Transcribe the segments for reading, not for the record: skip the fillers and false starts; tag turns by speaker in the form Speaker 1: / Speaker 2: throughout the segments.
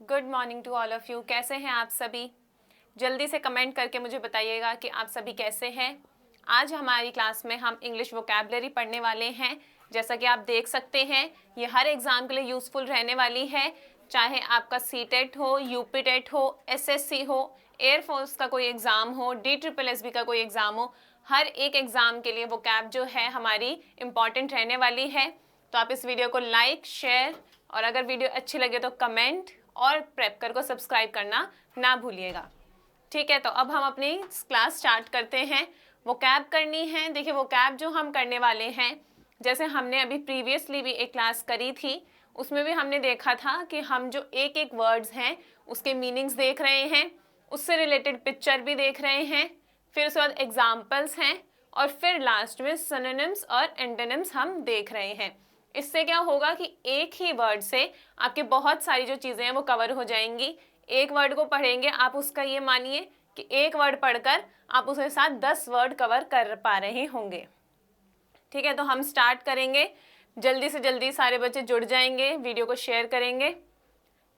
Speaker 1: Good morning to all of you. कैसे हैं आप सभी? जल्दी से कमेंट करके मुझे बताइएगा कि आप सभी कैसे हैं। आज हमारी क्लास में हम इंग्लिश वोकैबलरी पढ़ने वाले हैं। जैसा कि आप देख सकते हैं, ये हर एग्ज़ाम के लिए यूज़फुल रहने वाली है। चाहे आपका सीटेट हो, यूपीटेट हो, एसएससी हो, एयरफोर्स का कोई एग्ज़ाम हो, DSSB का कोई एग्ज़ाम हो, हर एक एग्ज़ाम के लिए वोकैब जो है हमारी इम्पॉर्टेंट रहने वाली है। तो आप इस वीडियो को लाइक, शेयर और अगर वीडियो अच्छी लगे तो कमेंट और प्रेपकर को सब्सक्राइब करना ना भूलिएगा। ठीक है, तो अब हम अपनी क्लास स्टार्ट करते हैं। वोकैब करनी है। देखिए, वोकैब जो हम करने वाले हैं, जैसे हमने अभी प्रीवियसली भी एक क्लास करी थी, उसमें भी हमने देखा था कि हम जो एक एक वर्ड्स हैं उसके मीनिंग्स देख रहे हैं, उससे रिलेटेड पिक्चर भी देख रहे हैं, फिर उसके बाद एग्जाम्पल्स हैं और फिर लास्ट में सिनोनिम्स और एंटोनिम्स हम देख रहे हैं। इससे क्या होगा कि एक ही वर्ड से आपके बहुत सारी जो चीज़ें हैं वो कवर हो जाएंगी। एक वर्ड को पढ़ेंगे आप, उसका ये मानिए कि एक वर्ड पढ़कर आप उसके साथ 10 वर्ड कवर कर पा रहे होंगे। ठीक है, तो हम स्टार्ट करेंगे। जल्दी से जल्दी सारे बच्चे जुड़ जाएंगे, वीडियो को शेयर करेंगे।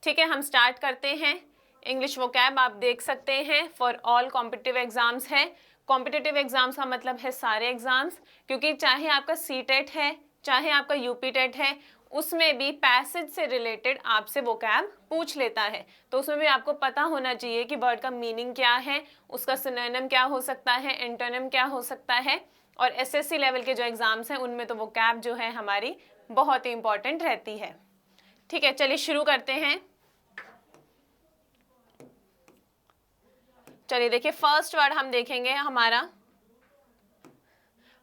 Speaker 1: ठीक है, हम स्टार्ट करते हैं। इंग्लिश वोकैब आप देख सकते हैं फॉर ऑल कॉम्पिटिटिव एग्जाम्स है। कॉम्पिटिटिव एग्जाम्स का मतलब है सारे एग्जाम्स, क्योंकि चाहे आपका सीटेट है, चाहे आपका यूपीटेट है, उसमें भी पैसेज से रिलेटेड आपसे वोकैब पूछ लेता है। तो उसमें भी आपको पता होना चाहिए कि वर्ड का मीनिंग क्या है, उसका सिनोनिम क्या हो सकता है, एंटोनिम क्या हो सकता है। और एसएससी लेवल के जो एग्जाम्स हैं उनमें तो वोकैब जो है हमारी बहुत ही इंपॉर्टेंट रहती है। ठीक है, चलिए शुरू करते हैं। चलिए देखिए, फर्स्ट वर्ड हम देखेंगे। हमारा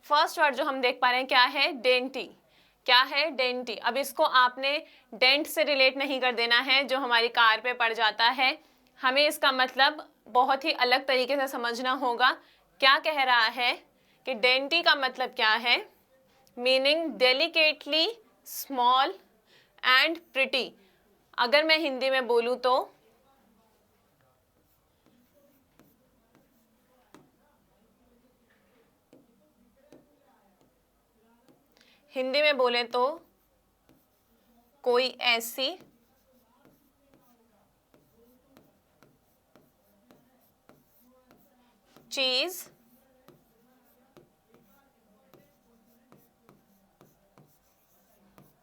Speaker 1: फर्स्ट वर्ड जो हम देख पा रहे हैं क्या है? डेंटी। क्या है? डेंटी। अब इसको आपने डेंट से रिलेट नहीं कर देना है जो हमारी कार पे पड़ जाता है। हमें इसका मतलब बहुत ही अलग तरीके से समझना होगा। क्या कह रहा है कि डेंटी का मतलब क्या है? Meaning delicately small and pretty. अगर मैं हिंदी में बोलूँ तो हिंदी में बोले तो कोई ऐसी चीज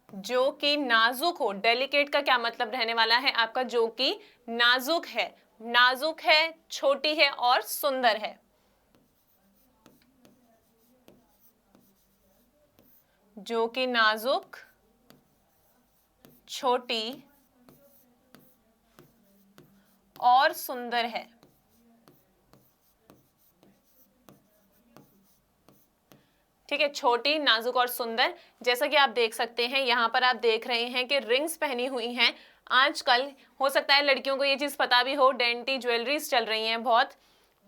Speaker 1: जो कि नाजुक हो। डेलिकेट का क्या मतलब रहने वाला है आपका? जो कि नाजुक है, नाजुक है, छोटी है और सुंदर है। जो कि नाजुक, छोटी और सुंदर है। ठीक है, छोटी, नाजुक और सुंदर। जैसा कि आप देख सकते हैं, यहाँ पर आप देख रहे हैं कि रिंग्स पहनी हुई हैं। आजकल हो सकता है लड़कियों को ये चीज़ पता भी हो, डेंटी ज्वेलरीज चल रही हैं बहुत।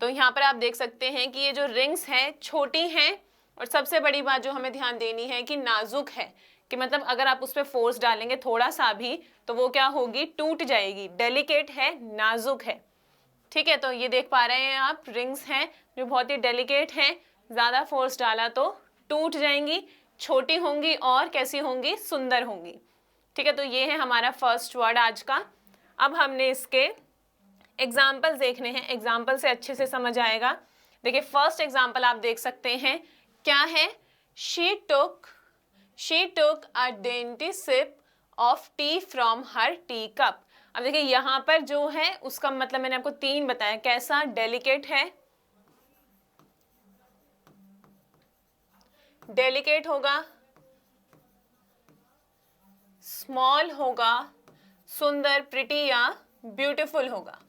Speaker 1: तो यहाँ पर आप देख सकते हैं कि ये जो रिंग्स हैं छोटी हैं, और सबसे बड़ी बात जो हमें ध्यान देनी है कि नाजुक है, कि मतलब अगर आप उस पर फोर्स डालेंगे थोड़ा सा भी तो वो क्या होगी? टूट जाएगी। डेलिकेट है, नाजुक है। ठीक है, तो ये देख पा रहे हैं आप, रिंग्स हैं जो बहुत ही डेलिकेट हैं, ज़्यादा फोर्स डाला तो टूट जाएंगी, छोटी होंगी और कैसी होंगी? सुंदर होंगी। ठीक है, तो ये है हमारा फर्स्ट वर्ड आज का। अब हमने इसके एग्जाम्पल्स देखने हैं, एग्जाम्पल से अच्छे से समझ आएगा। देखिए, फर्स्ट एग्जाम्पल आप देख सकते हैं। क्या है? She took a dainty sip of tea from her tea cup. अब देखिए, यहाँ पर जो है उसका मतलब मैंने आपको 3 बताया। कैसा? डेलिकेट है, डेलिकेट होगा, स्मॉल होगा, सुंदर, प्रिटी या ब्यूटीफुल होगा।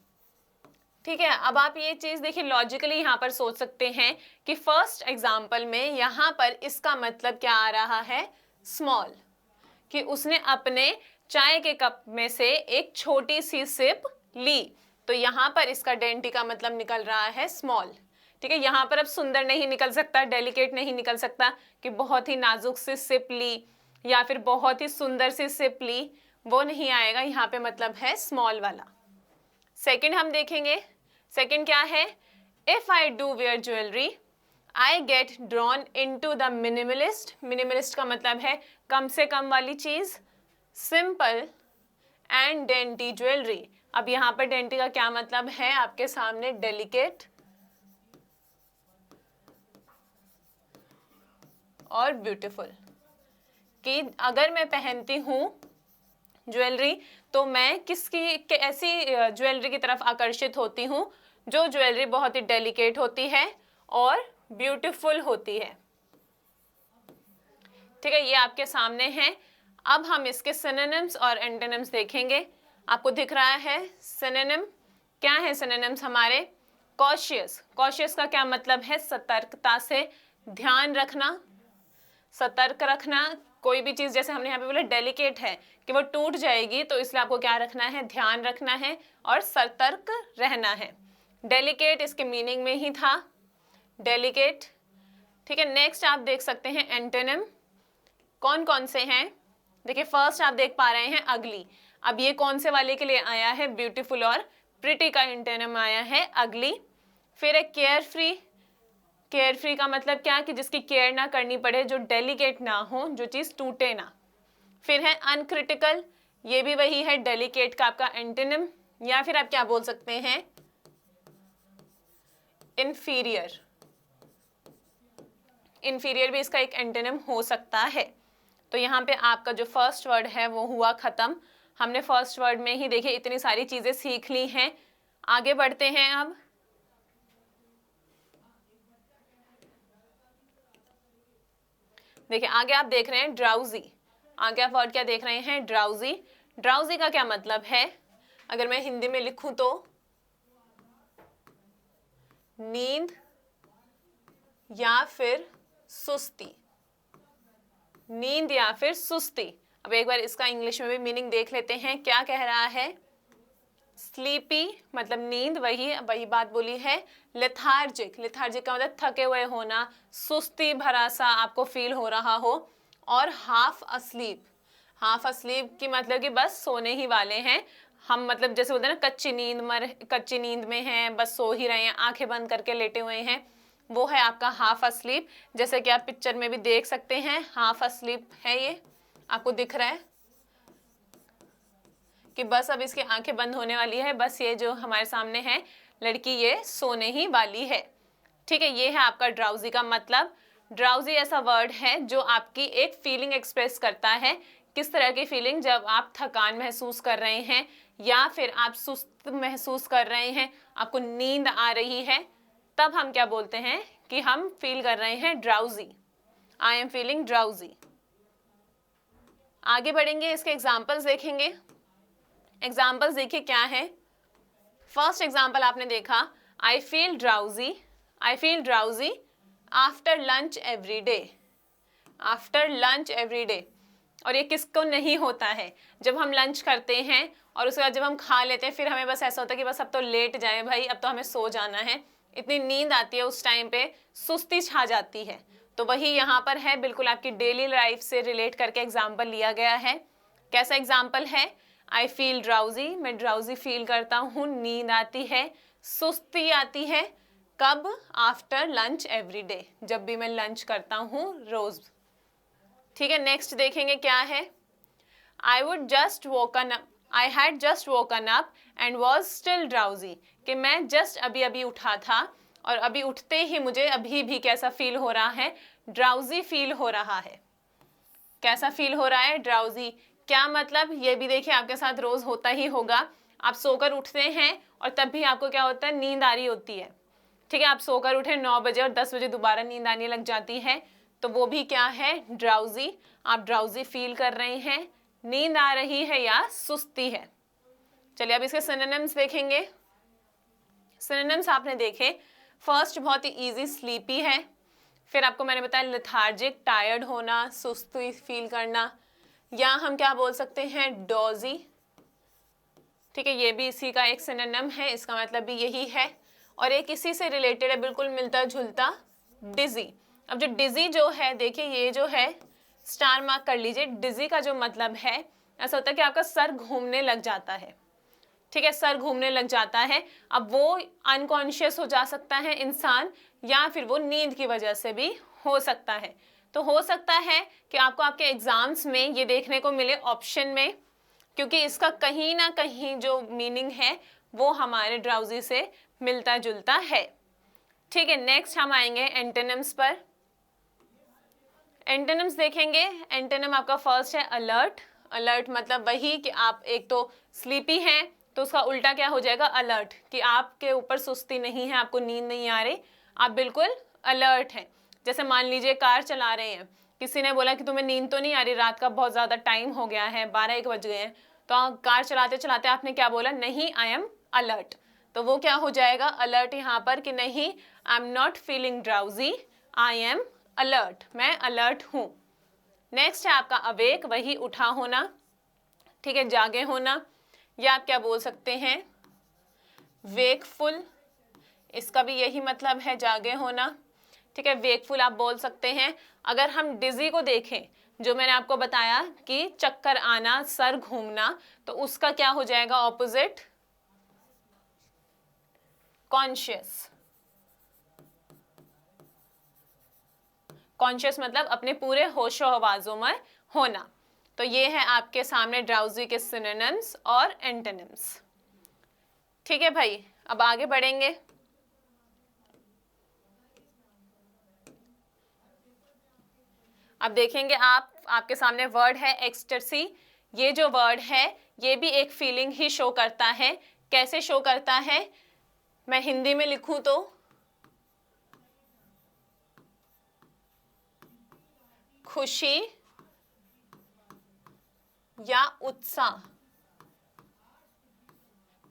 Speaker 1: ठीक है, अब आप ये चीज देखिए, लॉजिकली यहाँ पर सोच सकते हैं कि फर्स्ट एग्जाम्पल में यहाँ पर इसका मतलब क्या आ रहा है? स्मॉल, कि उसने अपने चाय के कप में से एक छोटी सी सिप ली, तो यहाँ पर इसका डेंटी का मतलब निकल रहा है स्मॉल। ठीक है, यहाँ पर अब सुंदर नहीं निकल सकता, डेलिकेट नहीं निकल सकता कि बहुत ही नाजुक सी सिप ली या फिर बहुत ही सुंदर सी सिप ली, वो नहीं आएगा। यहाँ पे मतलब है स्मॉल वाला। सेकंड हम देखेंगे। सेकंड क्या है? If I do wear jewellery I get drawn into the minimalist. Minimalist का मतलब है कम से कम वाली चीज, सिंपल एंड डेंटी ज्वेलरी। अब यहाँ पर डेंटी का क्या मतलब है आपके सामने, डेलिकेट और ब्यूटीफुल, कि अगर मैं पहनती हूँ ज्वेलरी तो मैं किसकी ऐसी ज्वेलरी की तरफ आकर्षित होती हूँ जो ज्वेलरी बहुत ही डेलिकेट होती है और ब्यूटीफुल होती है। ठीक है, ये आपके सामने है। अब हम इसके सिनोनिम्स और एंटोनिम्स देखेंगे। आपको दिख रहा है सिनोनिम, क्या है सिनोनिम्स हमारे, कॉशियस। कॉशियस का क्या मतलब है, सतर्कता से, ध्यान रखना, सतर्क रखना। कोई भी चीज जैसे हमने यहाँ पे बोला डेलिकेट है कि वो टूट जाएगी, तो इसलिए आपको क्या रखना है, ध्यान रखना है और सतर्क रहना है। डेलिकेट इसके मीनिंग में ही था, डेलिकेट। ठीक है, नेक्स्ट आप देख सकते हैं एंटोनिम कौन कौन से हैं। देखिए फर्स्ट आप देख पा रहे हैं अगली। अब ये कौन से वाले के लिए आया है, ब्यूटीफुल और प्रिटी का एंटोनिम आया है अगली। फिर एक केयर फ्री। केयर फ्री का मतलब क्या, कि जिसकी केयर ना करनी पड़े, जो डेलिकेट ना हो, जो चीज टूटे ना। फिर है अनक्रिटिकल, ये भी वही है डेलिकेट का आपका एंटोनिम, या फिर आप क्या बोल सकते हैं, इंफीरियर। इंफीरियर भी इसका एक एंटोनिम हो सकता है। तो यहाँ पे आपका जो फर्स्ट वर्ड है वो हुआ खत्म। हमने फर्स्ट वर्ड में ही देखिए इतनी सारी चीजें सीख ली हैं। आगे बढ़ते हैं अब। देखिए आगे आप देख रहे हैं ड्राउजी। आगे आप वर्ड क्या देख रहे हैं, ड्राउजी। ड्राउजी का क्या मतलब है, अगर मैं हिंदी में लिखूं तो नींद या फिर सुस्ती, नींद या फिर सुस्ती। अब एक बार इसका इंग्लिश में भी मीनिंग देख लेते हैं, क्या कह रहा है, स्लीपी मतलब नींद, वही बात बोली है। लेथार्जिक, लेथार्जिक का मतलब थके हुए होना, सुस्ती भरा सा आपको फील हो रहा हो। और हाफ अस्लीप, हाफ अस्लीप की मतलब कि बस सोने ही वाले हैं हम, मतलब जैसे बोलते हैं ना कच्ची नींद में हैं, बस सो ही रहे हैं, आंखें बंद करके लेटे हुए हैं, वो है आपका हाफ अस्लीप। जैसे कि आप पिक्चर में भी देख सकते हैं हाफ अस्लीप है, ये आपको दिख रहा है कि बस अब इसकी आंखें बंद होने वाली है, बस ये जो हमारे सामने है लड़की ये सोने ही वाली है। ठीक है, ये है आपका ड्राउजी का मतलब। ड्राउजी ऐसा वर्ड है जो आपकी एक फीलिंग एक्सप्रेस करता है। किस तरह की फीलिंग, जब आप थकान महसूस कर रहे हैं या फिर आप सुस्त महसूस कर रहे हैं, आपको नींद आ रही है, तब हम क्या बोलते हैं कि हम फील कर रहे हैं drowsy, I am feeling drowsy. आगे बढ़ेंगे, इसके एग्जाम्पल्स देखेंगे। एग्जाम्पल्स देखिए क्या है। फर्स्ट एग्जाम्पल आपने देखा, I feel drowsy, I feel drowsy after lunch every day, after lunch every day. और ये किसको नहीं होता है, जब हम लंच करते हैं और उसके बाद जब हम खा लेते हैं, फिर हमें बस ऐसा होता है कि बस अब तो लेट जाए भाई, अब तो हमें सो जाना है, इतनी नींद आती है उस टाइम पे, सुस्ती छा जाती है। तो वही यहाँ पर है, बिल्कुल आपकी डेली लाइफ से रिलेट करके एग्जाम्पल लिया गया है। कैसा एग्जाम्पल है, आई फील ड्राउजी, मैं ड्राउजी फील करता हूँ, नींद आती है, सुस्ती आती है, कब, आफ्टर लंच एवरी डे, जब भी मैं लंच करता हूँ रोज। ठीक है, नेक्स्ट देखेंगे क्या है, I would just woken up, I had just woken up and was still drowsy, कि मैं जस्ट अभी अभी उठा था और अभी उठते ही मुझे अभी भी कैसा फील हो रहा है, ड्राउजी फील हो रहा है। कैसा फील हो रहा है, ड्राउजी। क्या मतलब, ये भी देखिए आपके साथ रोज होता ही होगा। आप सोकर उठते हैं और तब भी आपको क्या होता है, नींद आ रही होती है। ठीक है, आप सोकर उठे 9 बजे और 10 बजे दोबारा नींद आने लग जाती है, तो वो भी क्या है, ड्राउजी। आप ड्राउजी फील कर रहे हैं, नींद आ रही है या सुस्ती है। चलिए अब इसके सिनोनिम्स देखेंगे। सिनोनिम्स आपने देखे, फर्स्ट बहुत ही इजी, स्लीपी है। फिर आपको मैंने बताया लेथार्जिक, टायर्ड होना, सुस्ती फील करना, या हम क्या बोल सकते हैं, डोजी। ठीक है, ये भी इसी का एक सिनोनिम है, इसका मतलब भी यही है। और एक इसी से रिलेटेड है, बिल्कुल मिलता जुलता, डिजी। अब जो डिजी जो है, देखिए ये जो है स्टार मार्क कर लीजिए। डिजी का जो मतलब है, ऐसा होता है कि आपका सर घूमने लग जाता है। ठीक है, सर घूमने लग जाता है। अब वो अनकॉन्शियस हो जा सकता है इंसान, या फिर वो नींद की वजह से भी हो सकता है। तो हो सकता है कि आपको आपके एग्जाम्स में ये देखने को मिले ऑप्शन में, क्योंकि इसका कहीं ना कहीं जो मीनिंग है वो हमारे ड्राउजी से मिलता जुलता है। ठीक है, नेक्स्ट हम आएंगे एंटोनिम्स पर। एंटोनिम्स देखेंगे। एंटोनिम आपका फर्स्ट है अलर्ट। अलर्ट मतलब वही कि आप एक तो स्लीपी हैं तो उसका उल्टा क्या हो जाएगा, अलर्ट, कि आपके ऊपर सुस्ती नहीं है, आपको नींद नहीं आ रही, आप बिल्कुल अलर्ट हैं। जैसे मान लीजिए कार चला रहे हैं, किसी ने बोला कि तुम्हें नींद तो नहीं आ रही, रात का बहुत ज़्यादा टाइम हो गया है, 12-1 बज गए हैं, तो कार चलाते चलाते आपने क्या बोला, नहीं आई एम अलर्ट, तो वो क्या हो जाएगा अलर्ट यहाँ पर कि नहीं, I am not feeling drowsy, I am alert, मैं अलर्ट हूँ। नेक्स्ट है आपका अवेक, वही उठा होना, ठीक है, जागे होना, या आप क्या बोल सकते हैं वेकफुल, इसका भी यही मतलब है, जागे होना। ठीक है, वेकफुल आप बोल सकते हैं। अगर हम डिजी को देखें, जो मैंने आपको बताया कि चक्कर आना, सर घूमना, तो उसका क्या हो जाएगा ऑपोजिट, कॉन्शियस। कॉन्शियस मतलब अपने पूरे होशो हवासों में होना। तो ये है आपके सामने ड्राउजी के सिनोनिम्स और एंटोनिम्स। ठीक है भाई, अब आगे बढ़ेंगे। अब देखेंगे आपके सामने वर्ड है एक्सटेसी। ये जो वर्ड है ये भी एक फीलिंग ही शो करता है। कैसे शो करता है, मैं हिंदी में लिखूं तो खुशी या उत्साह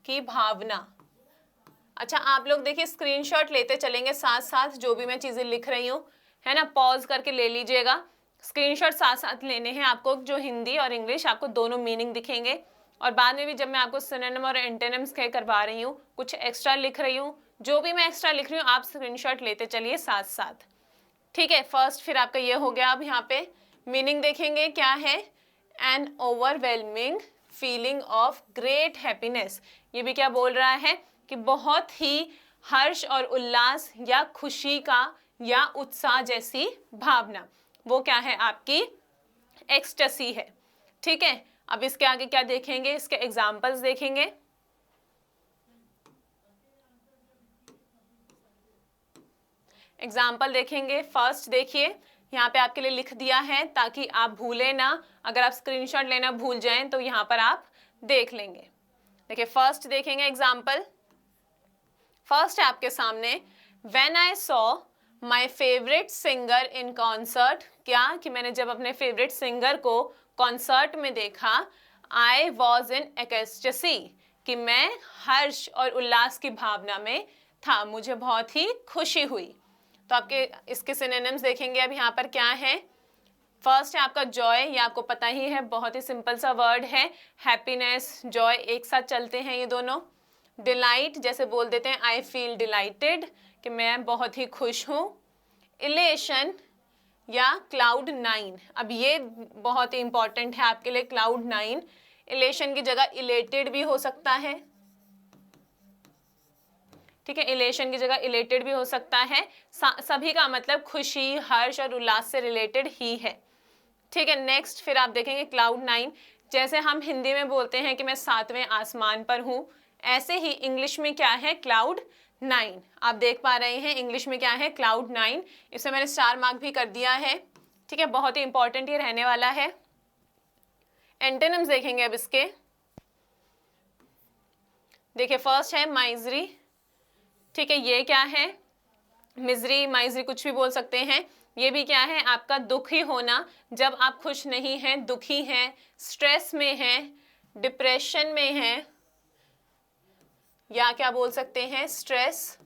Speaker 1: की भावना। अच्छा, आप लोग देखिए स्क्रीनशॉट लेते चलेंगे साथ साथ, जो भी मैं चीजें लिख रही हूँ, है ना, पॉज करके ले लीजिएगा। स्क्रीनशॉट साथ साथ लेने हैं आपको, जो हिंदी और इंग्लिश आपको दोनों मीनिंग दिखेंगे। और बाद में भी जब मैं आपको सिनोनिम और एंटोनिम्स कह करवा रही हूँ, कुछ एक्स्ट्रा लिख रही हूँ, जो भी मैं एक्स्ट्रा लिख रही हूँ आप स्क्रीनशॉट लेते चलिए साथ साथ। ठीक है, फर्स्ट फिर आपका ये हो गया। अब यहाँ पे मीनिंग देखेंगे क्या है, N overwhelming feeling of great happiness. ये भी क्या बोल रहा है कि बहुत ही हर्ष और उल्लास या खुशी का या उत्साह जैसी भावना, वो क्या है आपकी एक्सटेसी है। ठीक है, अब इसके आगे क्या देखेंगे, इसके एग्जाम्पल्स देखेंगे। एग्जाम्पल देखेंगे। फर्स्ट देखिए, यहाँ पे आपके लिए लिख दिया है ताकि आप भूले ना, अगर आप स्क्रीनशॉट लेना भूल जाएं तो यहाँ पर आप देख लेंगे। देखिए फर्स्ट देखेंगे एग्जाम्पल। फर्स्ट है आपके सामने, when I saw my favourite singer in concert. क्या कि मैंने जब अपने फेवरेट सिंगर को कॉन्सर्ट में देखा, आई वॉज इन एक्सटेसी, कि मैं हर्ष और उल्लास की भावना में था, मुझे बहुत ही खुशी हुई। तो आपके इसके सिनोनिम्स देखेंगे। अब यहाँ पर क्या है, फर्स्ट है आपका जॉय, ये आपको पता ही है, बहुत ही सिंपल सा वर्ड है। हैप्पीनेस, जॉय एक साथ चलते हैं ये दोनों। डिलाइट, जैसे बोल देते हैं आई फील डिलाइटेड, कि मैं बहुत ही खुश हूँ। इलेशन या क्लाउड नाइन, अब ये बहुत ही इंपॉर्टेंट है आपके लिए, क्लाउड नाइन। इलेशन की जगह इलेटेड भी हो सकता है। ठीक है, इलेशन की जगह इलेटेड भी हो सकता है। सभी का मतलब खुशी, हर्ष और उल्लास से रिलेटेड ही है। ठीक है, नेक्स्ट फिर आप देखेंगे क्लाउड नाइन। जैसे हम हिंदी में बोलते हैं कि मैं 7वें आसमान पर हूँ, ऐसे ही इंग्लिश में क्या है, क्लाउड नाइन। आप देख पा रहे हैं इंग्लिश में क्या है, क्लाउड नाइन। इसे मैंने स्टार मार्क भी कर दिया है। ठीक है, बहुत ही इंपॉर्टेंट ये रहने वाला है। एंटोनिम्स देखेंगे अब इसके। देखिए फर्स्ट है माइजरी। ठीक है, ये क्या है, मिजरी, माइजरी कुछ भी बोल सकते हैं। ये भी क्या है, आपका दुखी होना, जब आप खुश नहीं हैं, दुखी हैं, स्ट्रेस में हैं, डिप्रेशन में हैं, या क्या बोल सकते हैं स्ट्रेस,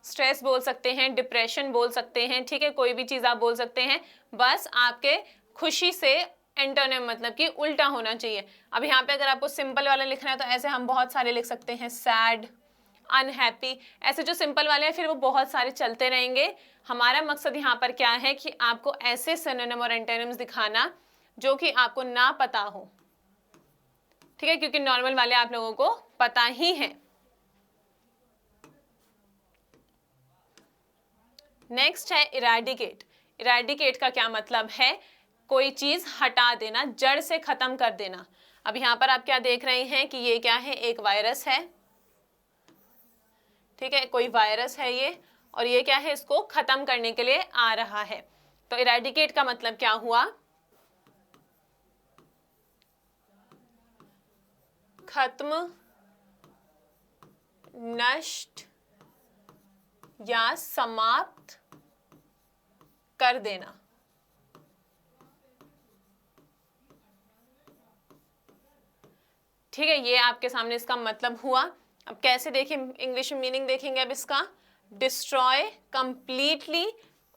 Speaker 1: स्ट्रेस बोल सकते हैं, डिप्रेशन बोल सकते हैं। ठीक है, कोई भी चीज़ आप बोल सकते हैं, बस आपके खुशी से एंटोनिम मतलब कि उल्टा होना चाहिए। अब यहाँ पे अगर आपको सिंपल वाला लिखना है तो ऐसे हम बहुत सारे लिख सकते हैं, सैड, अनहैप्पी, ऐसे जो सिंपल वाले हैं फिर वो बहुत सारे चलते रहेंगे। हमारा मकसद यहाँ पर क्या है कि आपको ऐसे सिनोनिम और एंटोनिम्स दिखाना जो कि आपको ना पता हो। ठीक है, क्योंकि नॉर्मल वाले आप लोगों को पता ही है। नेक्स्ट है इरेडिकेट। इरेडिकेट का क्या मतलब है, कोई चीज हटा देना, जड़ से खत्म कर देना। अब यहाँ पर आप क्या देख रहे हैं कि ये क्या है, एक वायरस है, ठीक है, कोई वायरस है ये, और ये क्या है, इसको खत्म करने के लिए आ रहा है। तो इरेडिकेट का मतलब क्या हुआ, खत्म, नष्ट या समाप्त कर देना। ठीक है, ये आपके सामने इसका मतलब हुआ। अब कैसे देखें, इंग्लिश में मीनिंग देखेंगे अब इसका, डिस्ट्रॉय कंप्लीटली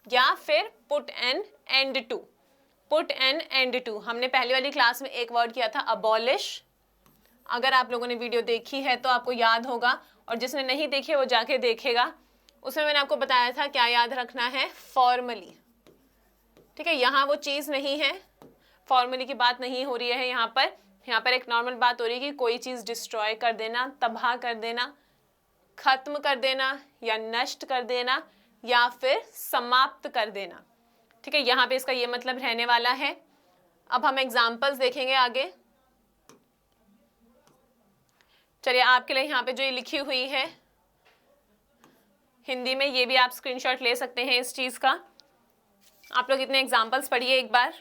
Speaker 1: या फिर put an end to. Put an end to, हमने पहली वाली क्लास में एक वर्ड किया था अबॉलिश। अगर आप लोगों ने वीडियो देखी है तो आपको याद होगा, और जिसने नहीं देखी वो जाके देखेगा। उसमें मैंने आपको बताया था क्या याद रखना है, फॉर्मली। ठीक है, यहाँ वो चीज़ नहीं है, फॉर्मली की बात नहीं हो रही है यहाँ पर। यहाँ पर एक नॉर्मल बात हो रही है कि कोई चीज़ डिस्ट्रॉय कर देना, तबाह कर देना, खत्म कर देना या नष्ट कर देना या फिर समाप्त कर देना। ठीक है, यहाँ पे इसका ये मतलब रहने वाला है। अब हम एग्जाम्पल्स देखेंगे आगे। चलिए, आपके लिए यहाँ पे जो ये लिखी हुई है हिंदी में, ये भी आप स्क्रीनशॉट ले सकते हैं इस चीज़ का। आप लोग इतने एग्जाम्पल्स पढ़िए एक बार।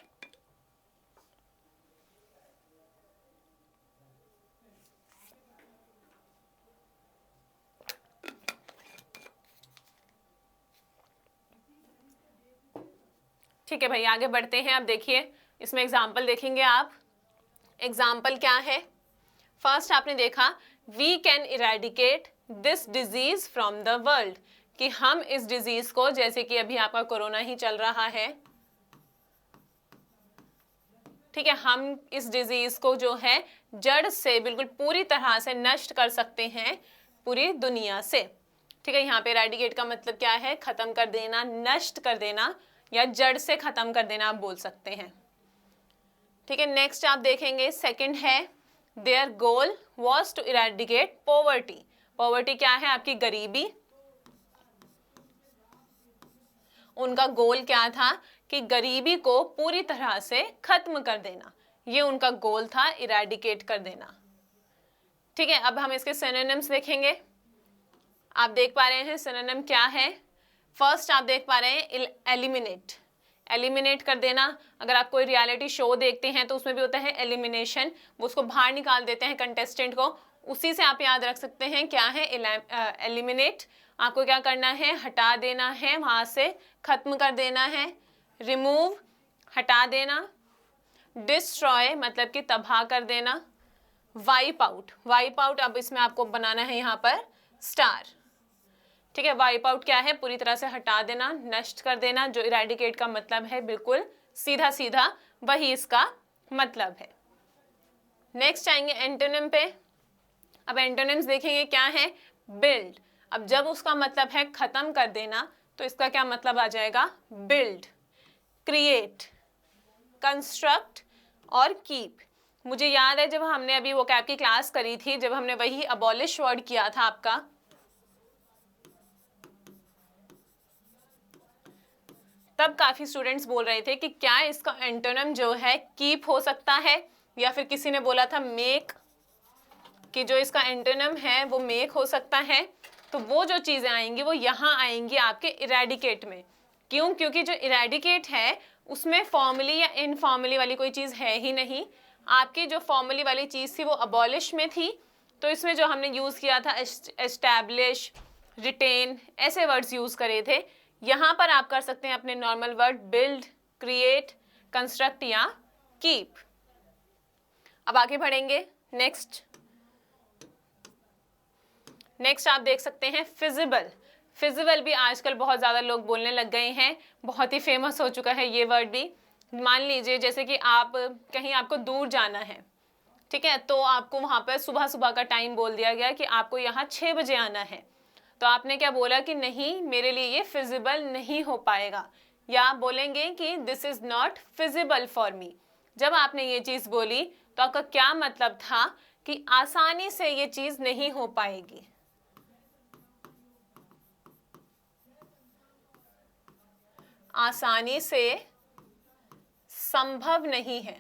Speaker 1: ठीक है भाई, आगे बढ़ते हैं। अब देखिए, इसमें एग्जाम्पल देखेंगे आप। एग्जाम्पल क्या है, फर्स्ट आपने देखा, we can eradicate this disease from the world, कि हम इस डिजीज को, जैसे कि अभी आपका कोरोना ही चल रहा है, ठीक है, हम इस डिजीज को जो है जड़ से बिल्कुल पूरी तरह से नष्ट कर सकते हैं पूरी दुनिया से। ठीक है, यहाँ पे इरेडिकेट का मतलब क्या है, खत्म कर देना, नष्ट कर देना या जड़ से खत्म कर देना आप बोल सकते हैं। ठीक है, नेक्स्ट आप देखेंगे, सेकंड है, their goal was to eradicate poverty. Poverty क्या है, आपकी गरीबी। उनका गोल क्या था कि गरीबी को पूरी तरह से खत्म कर देना, ये उनका गोल था, इरेडिकेट कर देना। ठीक है, अब हम इसके सिनोनिम्स देखेंगे। आप देख पा रहे हैं सिनोनिम क्या है। फर्स्ट आप देख पा रहे हैं एलिमिनेट, एलिमिनेट कर देना। अगर आप कोई रियलिटी शो देखते हैं तो उसमें भी होता है एलिमिनेशन, वो उसको बाहर निकाल देते हैं कंटेस्टेंट को, उसी से आप याद रख सकते हैं क्या है, एलिमिनेट। आपको क्या करना है, हटा देना है, वहां से खत्म कर देना है। रिमूव, हटा देना। डिस्ट्रॉय मतलब कि तबाह कर देना। वाइप आउट, वाइप आउट, अब इसमें आपको बनाना है यहाँ पर स्टार। ठीक है, वाइप आउट क्या है, पूरी तरह से हटा देना, नष्ट कर देना, जो इरेडिकेट का मतलब है, बिल्कुल सीधा सीधा वही इसका मतलब है। नेक्स्ट आएंगे एंटोनिम पे। अब एंटोनिम्स देखेंगे क्या है, बिल्ड। अब जब उसका मतलब है खत्म कर देना, तो इसका क्या मतलब आ जाएगा, बिल्ड, क्रिएट, कंस्ट्रक्ट और कीप। मुझे याद है जब हमने अभी वो कैप की क्लास करी थी, जब हमने वही अबॉलिश वर्ड किया था आपका, तब काफी स्टूडेंट्स बोल रहे थे कि क्या इसका एंटोनिम जो है कीप हो सकता है, या फिर किसी ने बोला था मेक, कि जो इसका एंटोनिम है वो मेक हो सकता है। तो वो जो चीजें आएंगी वो यहाँ आएंगी आपके इरेडिकेट में। क्यों, क्योंकि जो इरेडिकेट है उसमें फॉर्मली या इनफॉर्मली वाली कोई चीज है ही नहीं। आपकी जो फॉर्मली वाली चीज थी वो अबॉलिश में थी, तो इसमें जो हमने यूज किया था एस्टैब्लिश, रिटेन, ऐसे वर्ड्स यूज करे थे। यहाँ पर आप कर सकते हैं अपने normal word, build, create, construct या कीप। अब आगे बढ़ेंगे। नेक्स्ट आप देख सकते हैं फिजिबल। फिजिबल भी आजकल बहुत ज़्यादा लोग बोलने लग गए हैं, बहुत ही फेमस हो चुका है ये वर्ड भी। मान लीजिए जैसे कि आप कहीं, आपको दूर जाना है, ठीक है, तो आपको वहाँ पर सुबह सुबह का टाइम बोल दिया गया कि आपको यहाँ 6 बजे आना है। तो आपने क्या बोला कि नहीं, मेरे लिए ये फिजिबल नहीं हो पाएगा, या बोलेंगे कि this is not feasible for me. जब आपने ये चीज़ बोली तो आपका क्या मतलब था कि आसानी से ये चीज़ नहीं हो पाएगी। आसानी से, संभव नहीं है।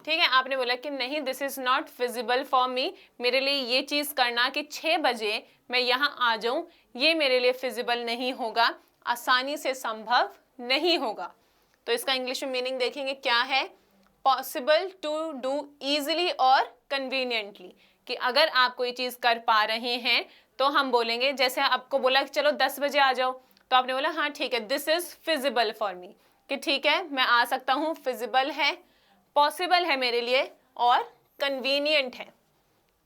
Speaker 1: ठीक है, आपने बोला कि नहीं, this is not feasible for me, मेरे लिए ये चीज करना कि 6 बजे मैं यहाँ आ जाऊं, ये मेरे लिए फिजिबल नहीं होगा, आसानी से संभव नहीं होगा। तो इसका इंग्लिश में मीनिंग देखेंगे क्या है, पॉसिबल टू डू इजिली और कन्वीनियंटली, कि अगर आप कोई चीज कर पा रहे हैं तो हम बोलेंगे, जैसे आपको बोला कि चलो 10 बजे आ जाओ, तो आपने बोला हाँ ठीक है, this is feasible for me, कि ठीक है मैं आ सकता हूँ, फिजिबल है, पॉसिबल है मेरे लिए और कन्वीनियंट है।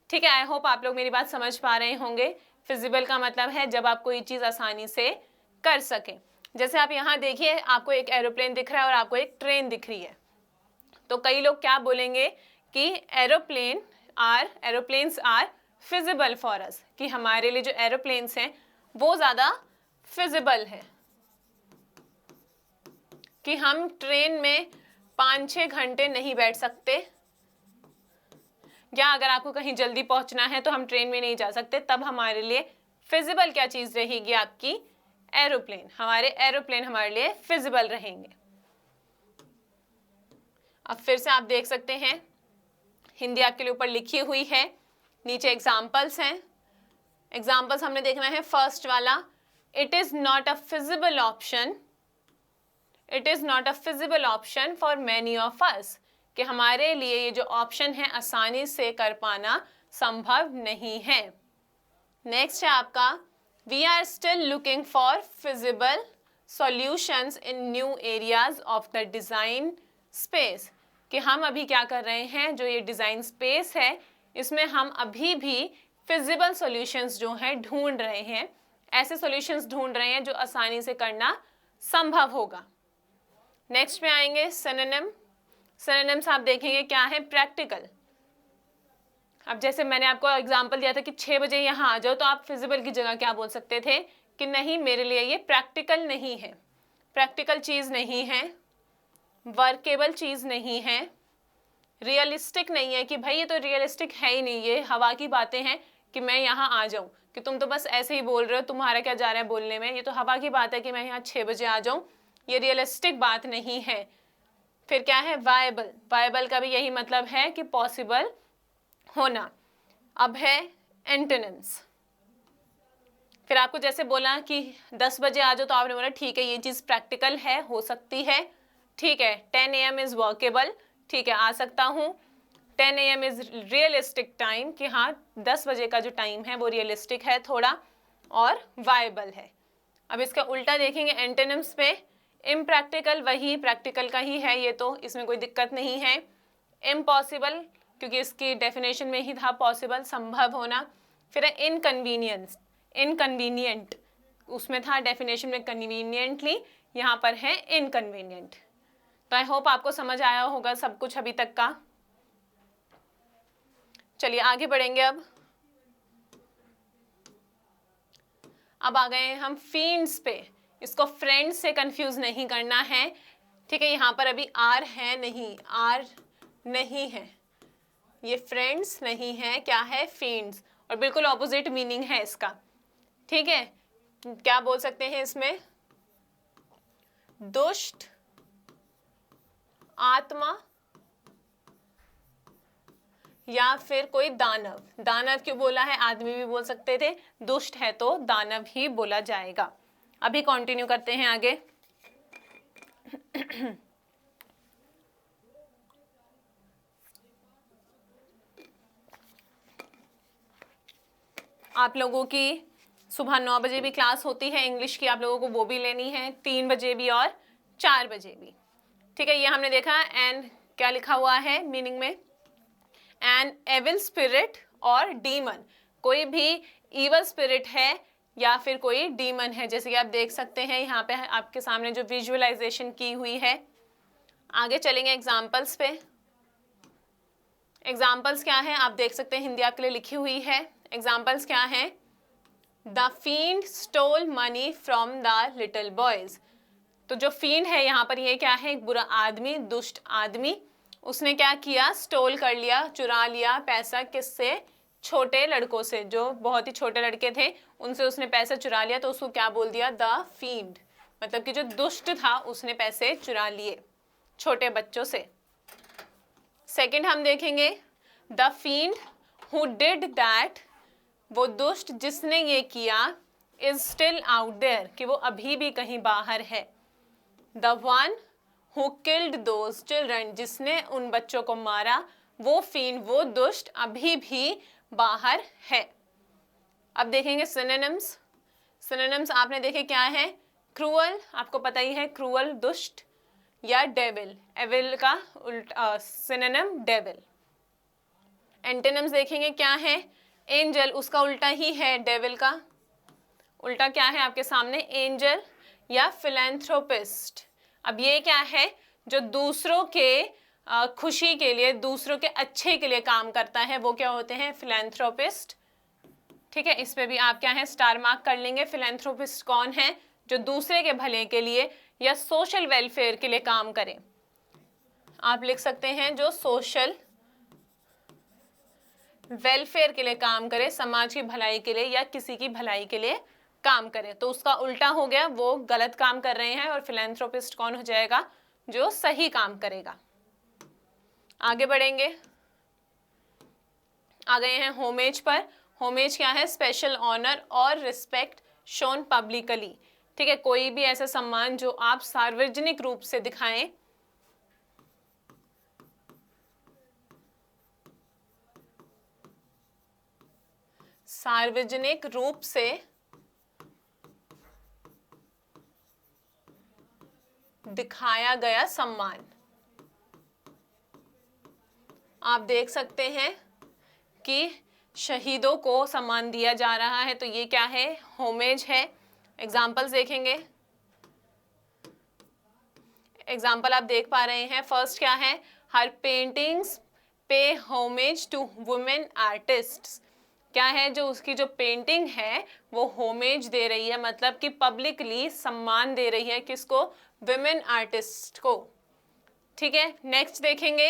Speaker 1: ठीक है, आई होप आप लोग मेरी बात समझ पा रहे होंगे। फिजिबल का मतलब है जब आप कोई चीज़ आसानी से कर सकें। जैसे आप यहाँ देखिए, आपको एक एरोप्लेन दिख रहा है और आपको एक ट्रेन दिख रही है, तो कई लोग क्या बोलेंगे कि aeroplanes are feasible for us, कि हमारे लिए जो एरोप्लेन्स हैं वो ज़्यादा फिजिबल है, कि हम ट्रेन में 5-6 घंटे नहीं बैठ सकते, या अगर आपको कहीं जल्दी पहुंचना है तो हम ट्रेन में नहीं जा सकते, तब हमारे लिए फिजिबल क्या चीज़ रहेगी, आपकी एरोप्लेन। हमारे एरोप्लेन हमारे लिए फिजिबल रहेंगे। अब फिर से आप देख सकते हैं, हिंदी आपके लिए ऊपर लिखी हुई है, नीचे एग्जाम्पल्स हैं। एग्जाम्पल्स हमने देखना है, फर्स्ट वाला, it is not a feasible option, it is not a feasible option for many of us, कि हमारे लिए ये जो ऑप्शन है आसानी से कर पाना संभव नहीं है। नेक्स्ट है आपका, we are still looking for feasible solutions in new areas of the design space, कि हम अभी क्या कर रहे हैं, जो ये डिज़ाइन स्पेस है इसमें हम अभी भी फिजिबल सॉल्यूशंस जो हैं ढूंढ रहे हैं, ऐसे सॉल्यूशंस ढूंढ रहे हैं जो आसानी से करना संभव होगा। नेक्स्ट में आएंगे सिनोनिम। सिनोनिम्स आप देखेंगे क्या है, प्रैक्टिकल। अब जैसे मैंने आपको एग्जांपल दिया था कि 6 बजे यहाँ आ जाओ, तो आप फिजिबल की जगह क्या बोल सकते थे कि नहीं, मेरे लिए ये प्रैक्टिकल नहीं है, प्रैक्टिकल चीज़ नहीं है, वर्केबल चीज़ नहीं है, रियलिस्टिक नहीं है, कि भाई ये तो रियलिस्टिक है ही नहीं, ये हवा की बातें हैं कि मैं यहाँ आ जाऊँ, कि तुम तो बस ऐसे ही बोल रहे हो, तुम्हारा क्या जा रहा है बोलने में, ये तो हवा की बात है कि मैं यहाँ 6 बजे आ जाऊँ, ये रियलिस्टिक बात नहीं है। फिर क्या है, वायबल। वायबल का भी यही मतलब है कि पॉसिबल होना। अब है एंटोनिम्स। फिर आपको जैसे बोला कि 10 बजे आ जाओ, तो आपने बोला ठीक है, ये चीज़ प्रैक्टिकल है, हो सकती है, ठीक है। 10 AM इज़ वर्केबल, ठीक है, आ सकता हूँ। 10 AM इज़ रियलिस्टिक टाइम, कि हाँ 10 बजे का जो टाइम है वो रियलिस्टिक है थोड़ा, और वायबल है। अब इसका उल्टा देखेंगे एंटोनिम्स पे, इम्प्रैक्टिकल वही प्रैक्टिकल का ही है, ये तो इसमें कोई दिक्कत नहीं है। इम्पॉसिबल, क्योंकि इसकी डेफिनेशन में ही था पॉसिबल, संभव होना। फिर है इनकन्वीनियंस, इनकन्वीनियंट, उसमें था डेफिनेशन में कन्वीनियंटली, यहाँ पर है इनकन्वीनियंट। तो आई होप आपको समझ आया होगा सब कुछ अभी तक का। चलिए आगे बढ़ेंगे। अब आ गए हैं हम फील्ड्स पे। इसको फ्रेंड्स से कंफ्यूज नहीं करना है, ठीक है। यहाँ पर अभी आर है नहीं, आर नहीं है, ये फ्रेंड्स नहीं है, क्या है, फील्ड्स, और बिल्कुल ऑपोजिट मीनिंग है इसका, ठीक है। क्या बोल सकते हैं इसमें, दुष्ट आत्मा या फिर कोई दानव। दानव क्यों बोला है, आदमी भी बोल सकते थे, दुष्ट है तो दानव ही बोला जाएगा। अभी कंटिन्यू करते हैं आगे। आप लोगों की सुबह 9 बजे भी क्लास होती है इंग्लिश की, आप लोगों को वो भी लेनी है, 3 बजे भी और 4 बजे भी, ठीक है। ये हमने देखा एंड क्या लिखा हुआ है मीनिंग में, एन एविल स्पिरिट और डीमन, कोई भी इवल स्पिरिट है या फिर कोई डीमन है, जैसे कि आप देख सकते हैं यहाँ पे आपके सामने जो विजुअलाइजेशन की हुई है। आगे चलेंगे एग्जाम्पल्स पे। एग्जाम्पल्स क्या है आप देख सकते हैं, हिंदी आपके लिए लिखी हुई है। एग्जाम्पल्स क्या है, the field stole money from the little boys. तो जो फील्ड है यहाँ पर ये क्या है, एक बुरा आदमी, दुष्ट आदमी, उसने क्या किया, स्टोल कर लिया, चुरा लिया पैसा, किससे, छोटे लड़कों से, जो बहुत ही छोटे लड़के थे उनसे उसने पैसे चुरा लिया, तो उसको क्या बोल दिया? द फींड, मतलब कि जो दुष्ट था उसने पैसे चुरा लिए छोटे बच्चों से। सेकंड हम देखेंगे, the fiend who did that, वो दुष्ट जिसने ये किया, इज स्टिल आउट देयर, कि वो अभी भी कहीं बाहर है। The one who killed those children, जिसने उन बच्चों को मारा, वो फींड, वो दुष्ट अभी भी बाहर है। अब देखेंगे सिनोनिम्स। सिनोनिम्स आपने देखे क्या है? क्रूअल, आपको पता ही है, क्रूअल दुष्ट, या डेविल, एविल का उल्टा सिनोनिम डेविल। एंटोनिम्स देखेंगे क्या है? एंजल, उसका उल्टा ही है डेविल का उल्टा क्या है आपके सामने? एंजल या फिलैंथ्रोपिस्ट। अब ये क्या है? जो दूसरों के खुशी के लिए, दूसरों के अच्छे के लिए काम करता है, वो क्या होते हैं? फिलैंथ्रोपिस्ट। ठीक है, इस पे भी आप क्या है? स्टार मार्क कर लेंगे। फिलैंथ्रोपिस्ट कौन है? जो दूसरे के भले के लिए या सोशल वेलफेयर के लिए काम करें। आप लिख सकते हैं जो सोशल वेलफेयर के लिए काम करे, समाज की भलाई के लिए या किसी की भलाई के लिए काम करे, तो उसका उल्टा हो गया, वो गलत काम कर रहे हैं। और फिलैंथ्रोपिस्ट कौन हो जाएगा? जो सही काम करेगा। आगे बढ़ेंगे, आ गए हैं होमेज पर। होमेज क्या है? स्पेशल ऑनर और रिस्पेक्ट शोन पब्लिकली। ठीक है, कोई भी ऐसा सम्मान जो आप सार्वजनिक रूप से दिखाएं, सार्वजनिक रूप से दिखाया गया सम्मान। आप देख सकते हैं कि शहीदों को सम्मान दिया जा रहा है, तो ये क्या है? होमेज है। एग्जाम्पल्स देखेंगे। एग्जाम्पल आप देख पा रहे हैं। फर्स्ट क्या है? Her paintings pay homage to women artists. क्या है? जो उसकी जो पेंटिंग है वो होमेज दे रही है, मतलब कि पब्लिकली सम्मान दे रही है। किसको? वुमेन आर्टिस्ट को। ठीक है, नेक्स्ट देखेंगे।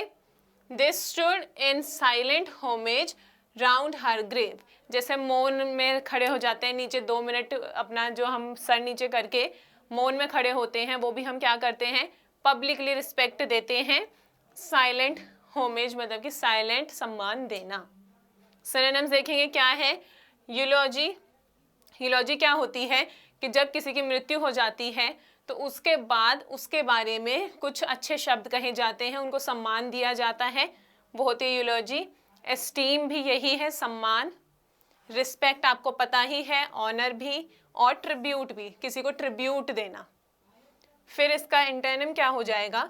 Speaker 1: They stood in silent homage round her grave. जैसे मौन में खड़े हो जाते हैं, नीचे 2 मिनट अपना जो हम सर नीचे करके मौन में खड़े होते हैं, वो भी हम क्या करते हैं? पब्लिकली रिस्पेक्ट देते हैं। साइलेंट होमेज मतलब कि साइलेंट सम्मान देना। सिनोनिम्स देखेंगे क्या है? यूलॉजी। यूलॉजी क्या होती है? कि जब किसी की मृत्यु हो जाती है तो उसके बाद उसके बारे में कुछ अच्छे शब्द कहे जाते हैं, उनको सम्मान दिया जाता है, वो होती है यूलॉजी। एस्टीम भी यही है, सम्मान। रिस्पेक्ट आपको पता ही है, ऑनर भी, और ट्रिब्यूट भी, किसी को ट्रिब्यूट देना। फिर इसका एंटोनिम क्या हो जाएगा?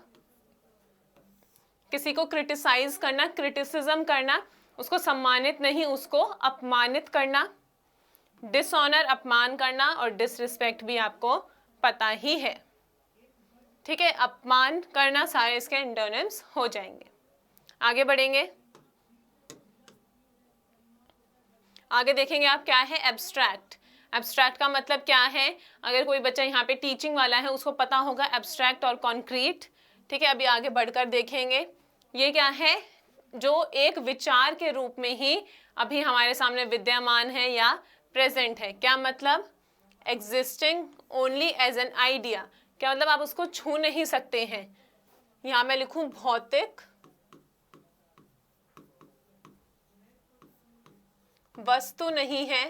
Speaker 1: किसी को क्रिटिसाइज करना, क्रिटिसिज्म करना, उसको सम्मानित नहीं, उसको अपमानित करना। डिसऑनर अपमान करना, और डिसरिस्पेक्ट भी आपको पता ही है। ठीक है, अपमान करना, सारे इसके एंटोनिम्स हो जाएंगे। आगे बढ़ेंगे, आगे देखेंगे आप क्या है? एब्स्ट्रैक्ट। एब्स्ट्रैक्ट का मतलब क्या है? अगर कोई बच्चा यहाँ पे टीचिंग वाला है उसको पता होगा एब्स्ट्रैक्ट और कॉन्क्रीट। ठीक है, अभी आगे बढ़कर देखेंगे ये क्या है? जो एक विचार के रूप में ही अभी हमारे सामने विद्यमान है या प्रेजेंट है। क्या मतलब? Existing only as an idea. क्या मतलब? आप उसको छू नहीं सकते हैं। यहाँ मैं लिखूं भौतिक वस्तु नहीं है,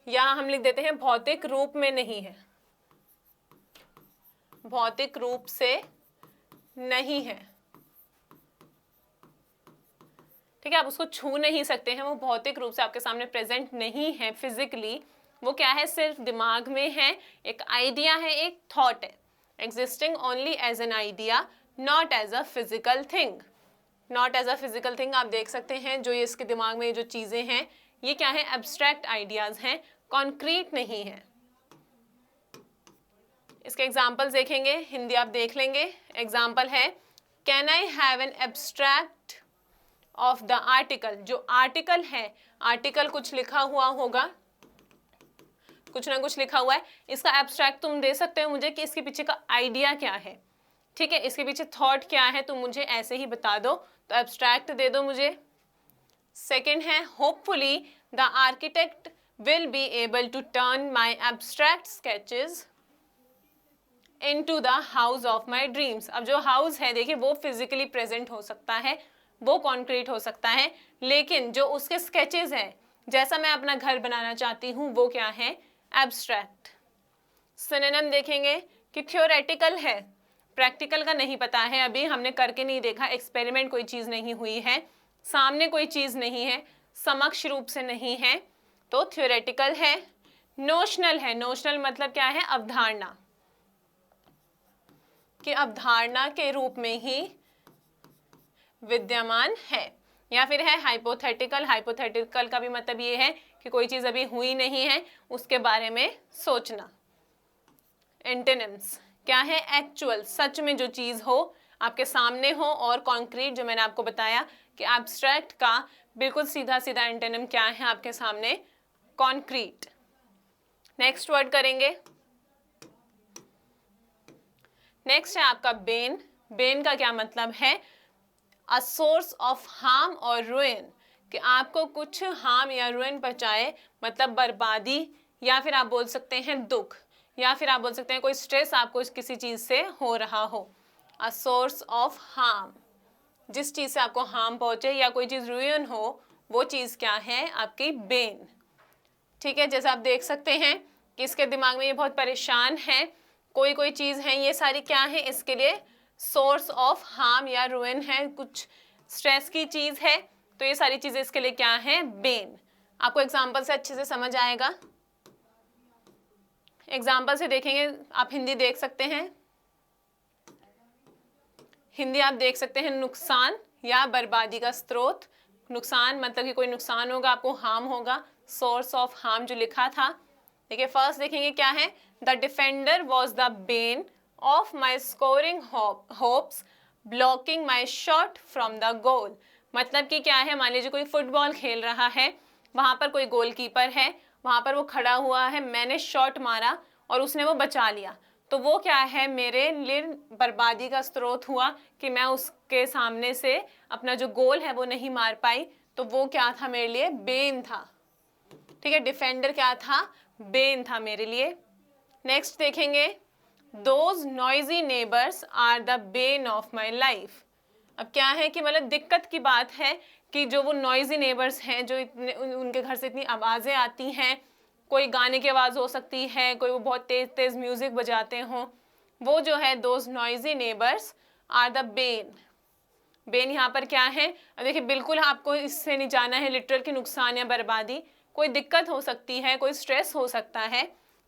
Speaker 1: या हम लिख देते हैं भौतिक रूप में नहीं है, भौतिक रूप से नहीं है। ठीक है, आप उसको छू नहीं सकते हैं, वो भौतिक रूप से आपके सामने प्रेजेंट नहीं है फिजिकली। वो क्या है? सिर्फ दिमाग में है, एक आइडिया है, एक थॉट है। Existing only as an idea, not as a physical thing. Not as a physical thing आप देख सकते हैं, जो ये इसके दिमाग में जो चीज़ें हैं ये क्या है? एब्स्ट्रैक्ट आइडियाज़ हैं, कॉन्क्रीट नहीं है। इसके एग्जाम्पल्स देखेंगे, हिंदी आप देख लेंगे। एग्जाम्पल है, can I have an abstract of the article. जो आर्टिकल है, आर्टिकल कुछ लिखा हुआ होगा, कुछ ना कुछ लिखा हुआ है, इसका एब्स्ट्रैक्ट तुम दे सकते हो मुझे कि इसके पीछे का आइडिया क्या है। ठीक है, इसके पीछे थॉट क्या है, तुम मुझे ऐसे ही बता दो, तो एब्स्ट्रैक्ट दे दो मुझे। सेकेंड है hopefully the architect will be able to turn my abstract sketches into the house of my dreams. अब जो हाउस है देखिए वो फिजिकली प्रेजेंट हो सकता है, वो कॉन्क्रीट हो सकता है, लेकिन जो उसके स्केचेस हैं, जैसा मैं अपना घर बनाना चाहती हूँ, वो क्या है, एब्स्ट्रैक्ट। सिनोनिम देखेंगे कि थ्योरेटिकल है, प्रैक्टिकल का नहीं पता है, अभी हमने करके नहीं देखा, एक्सपेरिमेंट कोई चीज़ नहीं हुई है, सामने कोई चीज़ नहीं है, समक्ष रूप से नहीं है, तो थ्योरेटिकल है। नोशनल है, नोशनल मतलब क्या है, अवधारणा, कि अवधारणा के रूप में ही विद्यमान है। या फिर है हाइपोथेटिकल, हाइपोथेटिकल का भी मतलब ये है कि कोई चीज़ अभी हुई नहीं है, उसके बारे में सोचना। एंटोनिम्स क्या है, एक्चुअल, सच में जो चीज़ हो, आपके सामने हो, और कॉन्क्रीट जो मैंने आपको बताया कि एब्स्ट्रैक्ट का बिल्कुल सीधा सीधा एंटोनिम क्या है आपके सामने, कॉन्क्रीट। नेक्स्ट वर्ड करेंगे, नेक्स्ट है आपका बेन। बेन का क्या मतलब है, अ सोर्स ऑफ हार्म और रुइन, कि आपको कुछ हार्म या रुइन पहुंचाए, मतलब बर्बादी, या फिर आप बोल सकते हैं दुख, या फिर आप बोल सकते हैं कोई स्ट्रेस आपको किसी चीज़ से हो रहा हो। अ सोर्स ऑफ हार्म, जिस चीज़ से आपको हार्म पहुंचे या कोई चीज़ रुइन हो, वो चीज़ क्या है, आपकी बेन। ठीक है, जैसे आप देख सकते हैं कि इसके दिमाग में ये बहुत परेशान है, कोई कोई चीज़ है, ये सारी क्या है, इसके लिए सोर्स ऑफ हार्म या रुइन है, कुछ स्ट्रेस की चीज़ है, तो ये सारी चीज़ें इसके लिए क्या है, बेन। आपको एग्जाम्पल से अच्छे से समझ आएगा। एग्जाम्पल से देखेंगे, आप हिंदी देख सकते हैं, हिंदी आप देख सकते हैं, नुकसान या बर्बादी का स्रोत। नुकसान मतलब कि कोई नुकसान होगा, आपको हार्म होगा, सोर्स ऑफ हार्म जो लिखा था। देखिए फर्स्ट देखेंगे क्या है, the defender was the bane of my scoring hopes blocking my shot from the goal. मतलब कि क्या है, मान लीजिए कोई फुटबॉल खेल रहा है, वहाँ पर कोई गोलकीपर है, वहाँ पर वो खड़ा हुआ है, मैंने शॉट मारा और उसने वो बचा लिया, तो वो क्या है, मेरे लिए बर्बादी का स्रोत हुआ कि मैं उसके सामने से अपना जो गोल है वो नहीं मार पाई, तो वो क्या था मेरे लिए, बेन था। ठीक है, डिफेंडर क्या था, बेन था मेरे लिए। नेक्स्ट देखेंगे, those noisy neighbours are the bane of my life. अब क्या है कि मतलब दिक्कत की बात है कि जो वो नॉइजी नेबर्स हैं, जो इतने उनके घर से इतनी आवाज़ें आती हैं, कोई गाने की आवाज़ हो सकती है, कोई वो बहुत तेज़ तेज़ म्यूज़िक बजाते हों, वो जो है those noisy neighbours are the bane. Bane यहाँ पर क्या है, अब देखिए बिल्कुल आपको इससे नहीं जाना है लिटरल की नुकसान या बर्बादी, कोई दिक्कत हो सकती है, कोई स्ट्रेस हो सकता है,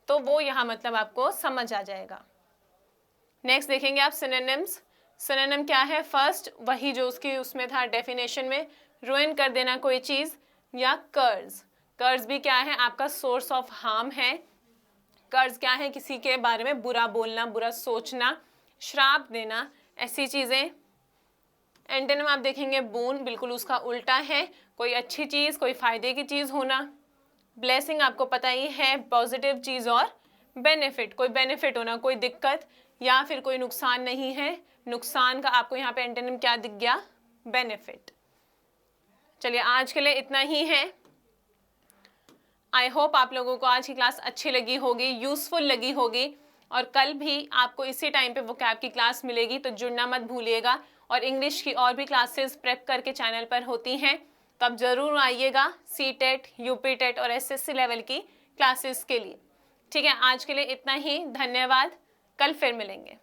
Speaker 1: तो वो यहाँ मतलब आपको समझ आ जाएगा। नेक्स्ट देखेंगे आप सिनोनिम्स। सिनोनिम क्या है, फर्स्ट वही जो उसकी उसमें था डेफिनेशन में, रुइन कर देना कोई चीज़, या कर्ज। कर्ज भी क्या है, आपका सोर्स ऑफ हार्म है। कर्ज क्या है, किसी के बारे में बुरा बोलना, बुरा सोचना, श्राप देना, ऐसी चीज़ें। एंटोनिम आप देखेंगे बोन, बिल्कुल उसका उल्टा है, कोई अच्छी चीज़, कोई फायदे की चीज़ होना। ब्लेसिंग आपको पता ही है, पॉजिटिव चीज़, और बेनिफिट, कोई बेनिफिट होना, कोई दिक्कत या फिर कोई नुकसान नहीं है, नुकसान का आपको यहाँ पे एंटोनिम क्या दिख गया, बेनिफिट। चलिए आज के लिए इतना ही है। आई होप आप लोगों को आज की क्लास अच्छी लगी होगी, यूज़फुल लगी होगी, और कल भी आपको इसी टाइम पे वोकैब की क्लास मिलेगी, तो जुड़ना मत भूलिएगा। और इंग्लिश की और भी क्लासेस प्रेप करके चैनल पर होती हैं, तो आप ज़रूर आइएगा सीटेट, यूपीटेट और एसएससी लेवल की क्लासेस के लिए। ठीक है, आज के लिए इतना ही, धन्यवाद, कल फिर मिलेंगे।